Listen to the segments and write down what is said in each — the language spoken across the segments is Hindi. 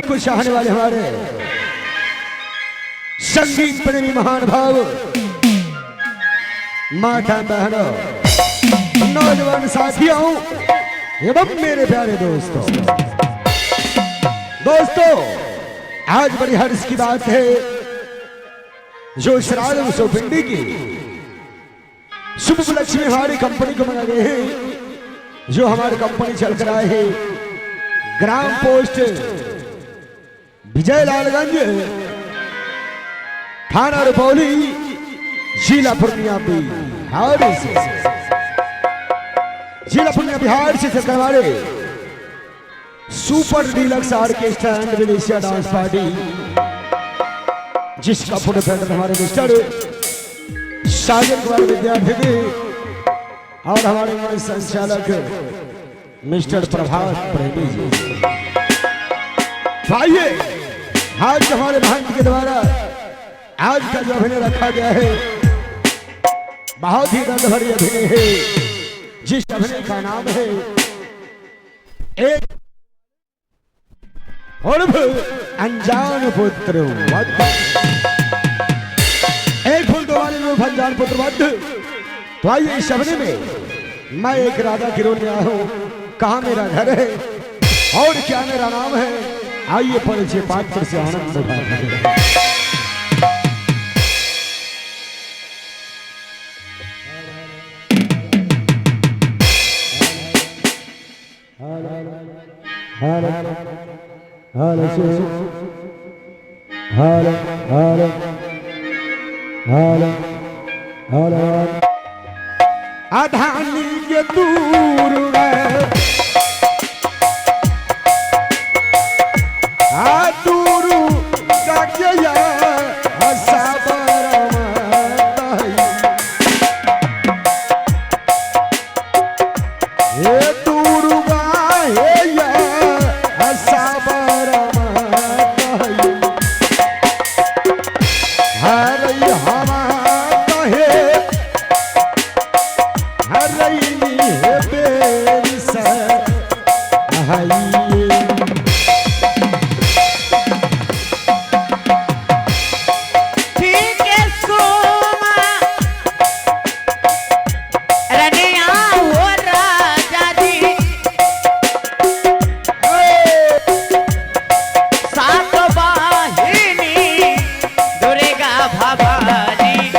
कुछ चाहने वाले हमारे संगीत प्रेमी महान भाव माता बहनों, नौजवान साथियों एवं मेरे प्यारे दोस्तों, आज बड़ी हर्ष की बात है जो श्राद्ध पिंडी की शुभ उपलक्ष्य में हमारी कंपनी को मना गए हैं। जो हमारी कंपनी चल कर आए हैं ग्राम पोस्ट विजयलालगंज, थाना रुपौली, जिला पूर्णिया बिहार से, चलकर हमारे super deluxe orchestra and Bidesiya dance party, जिसका प्रोड्यूसर हमारे मिस्टर सागर कुमार विद्यार्थी थे और हमारे संचालक मिस्टर प्रभात प्रेमी जी। आइए आज हमारे भांज के द्वारा आज का जो अभिनय रखा गया है बहुत ही दर्द भरी अभिनय है, जिस अभिनय का नाम है एक अनजान पुत्र वध। एक फूल दो वाले रूप अनजान पुत्र वध। तो आइए इस अभिनय में मैं एक राधा की रोल में आया हूं, कहां मेरा घर है और क्या मेरा नाम है, आइए परिचय पात्र से आनंद उठाते। आधानी के दूर भवानी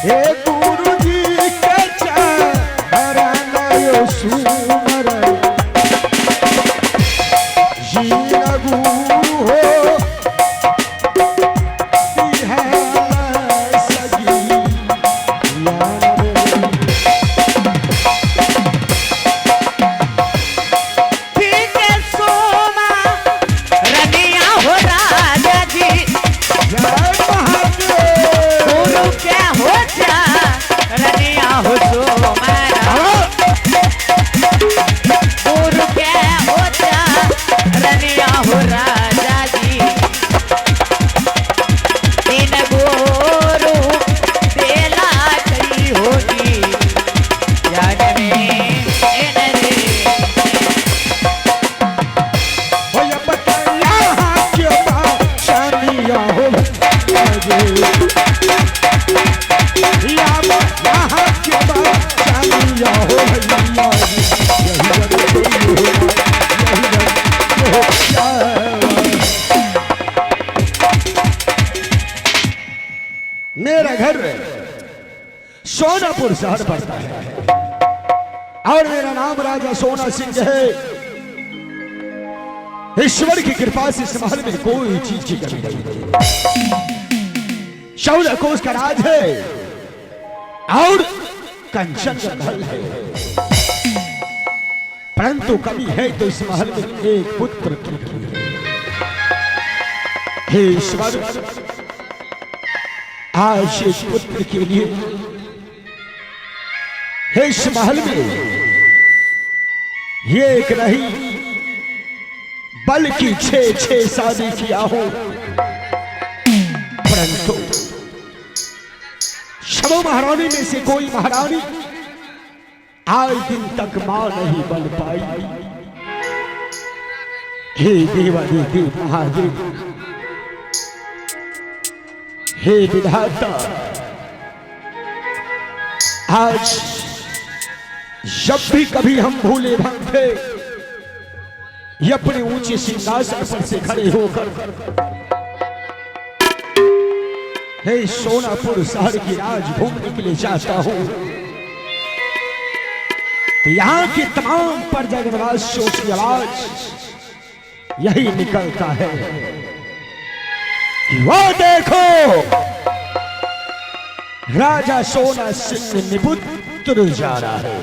हे गुरु जी के चरण सुमर जी गुरु हो मेरा घर सोनापुर शहर पड़ता है और मेरा नाम राजा सोना सिंह है। ईश्वर की कृपा से इस महल में कोई चीज की कमी नहीं है। 14 कोस का राज है और कंचन का महल है, परंतु कमी है तो इस महल में एक पुत्र की है। हे ईश्वर, आज इस पुत्र के लिए इस महल में ये एक नहीं बल्कि 6 शादी किया हो, परंतु सबों महारानी में से कोई महारानी आज दिन तक मां नहीं बन पाई। हे देवादिदेव महादेव, हे विधाता, आज जब भी कभी हम भूले भंगे ये अपने ऊंचे सिंहासन पर से खड़े होकर हे सोनापुर शहर की राजभूमि के लिए जाता हूं, तो यहां के तमाम प्रजावासियों की आवाज यही निकलता है कि वो देखो राजा सोना सिंह निपुत्र जा रहा है।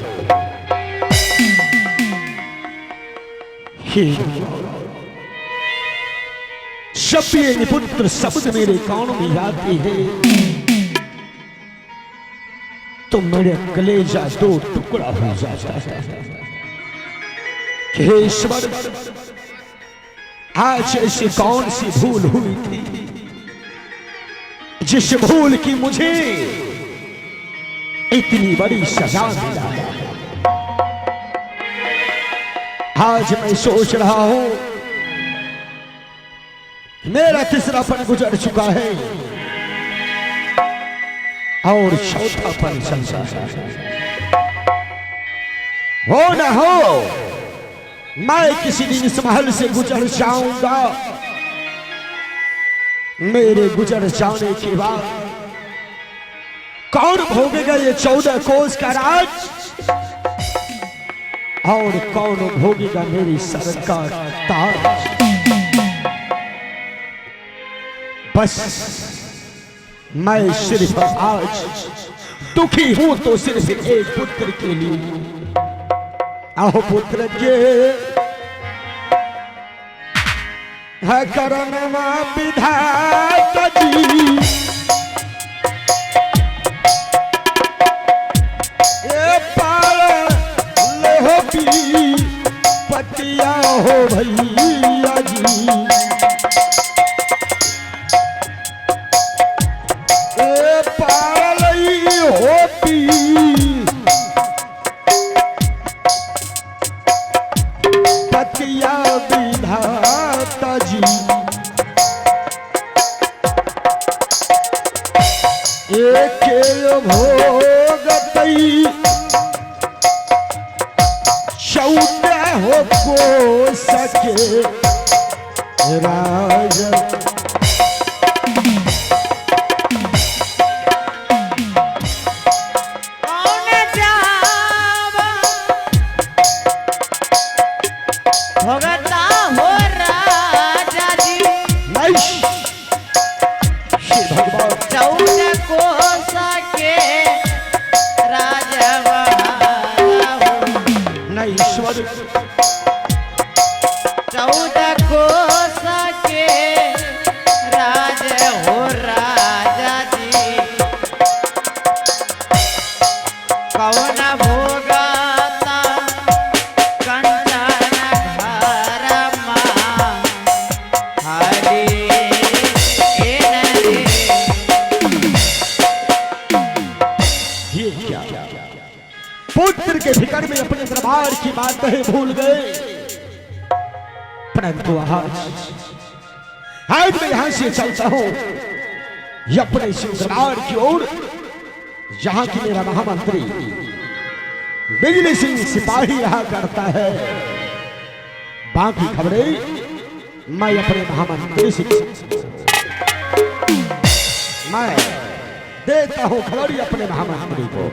शब्द निपुत्र शब्द मेरे कानों में आती है तो मेरे कलेजा 2 टुकड़ा हो जाता है। हे ईश्वर, आज ऐसी कौन सी भूल हुई थी जिस भूल की मुझे इतनी बड़ी सजा मिला। आज मैं सोच रहा हूं मेरा तीसरापन गुजर चुका है और चौथापन चल रहा है। हो न हो मैं किसी दिन इस महल से गुजर जाऊंगा। मेरे गुजर जाने के बाद कौन भोगेगा ये 14 कोस का राज और कौन भोगेगा मेरी सरकार ताज। बस मैं सिर्फ आज दुखी हूं तो सिर्फ एक पुत्र के लिए। आओ पुत्र के है करनवा विधाता जी, ये पाल ले हो पी पतिया हो भैया जी। ये पाल हो पी पतिया विधाता जी। एक भोगतई 14 हो को सके राज के फिक्र में अपने दरबार की बातें भूल गए। परंतु आज मैं यहां से चलता हूं अपने शिव दरबार की ओर, जहां की मेरा महामंत्री बिजली सिंह सिपाही रहा करता है। बाकी खबरें मैं अपने महामंत्री से मैं देता हूं खबर अपने महामंत्री को।